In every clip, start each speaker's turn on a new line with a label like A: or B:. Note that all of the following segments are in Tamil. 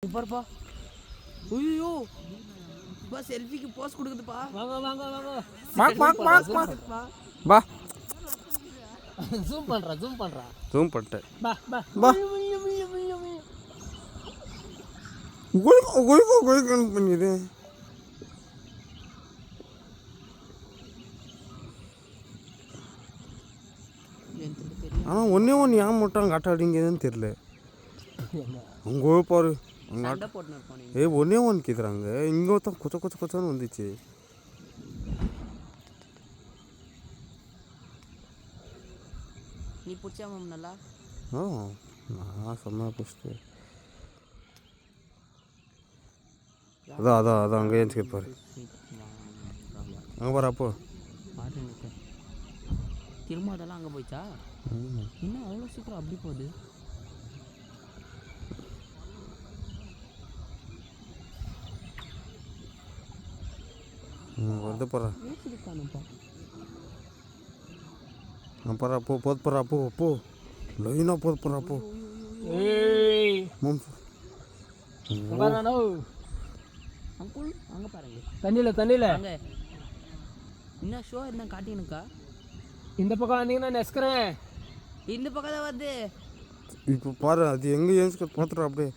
A: பாருப்பா. ஐயோ பா செல்ஃபிக்கு போஸ் கொடுக்குதுப்பா.
B: வாங்க வாங்க வாங்க.
C: பா
B: ஜூம் பண்றா
C: ஜூம் பண்ணிட்டேன்.
B: பா பா
C: பா கோழிக்கோ பண்ணிடு. ஆனால் ஒன்றே ஒன்று ஏன் மட்டும் காட்ட அப்படிங்கிறதுன்னு தெரில. அங்கே பாரு
A: சண்டை போட்டுன்னு இருப்பான்.
C: ஒன்றே ஒன்று கேட்குறாங்க. இங்கே தான் கொச்சன்னு வந்துச்சு.
A: நீ பிடிச்சா மேம் நல்லா.
C: நான் சொன்னா பிடிச்சிட்டு அதான் அங்கே ஏன் கேட்பாரு. அங்கே பாரு அப்போ
A: திரும்ப அதெல்லாம் அங்கே போயிச்சா? இன்னும் அவ்வளோ சீக்கிரம் அப்படி போகுது.
C: வந்து போகிறேன்.
A: பேசிருக்கானுப்பா.
C: நான் போகிறேன் அப்போ போது போகிறேன் அப்போ லைனாக போகிறேன் அப்போ.
A: அங்குள் அங்கே பாருங்க.
B: தண்ணியில்
A: அங்கே என்ன ஷோ என்ன காட்டினுக்கா?
B: இந்த பக்கம் வந்தீங்கன்னா நெஸ்கிறேன்.
A: இந்த பக்கம் தான் வருது.
C: இப்போ பாரு அது எங்கே ஏன்ஸ்க பார்த்துட்டு அப்படியே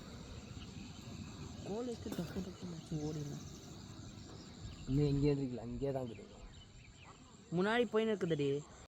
A: கோலுக்கு டக்கு ஓடிடலாம்.
B: இன்னும் எங்கேயே இருக்கல, அங்கேயே தான் இருக்குது.
A: முன்னாடி போயின்னு இருக்குதுடி.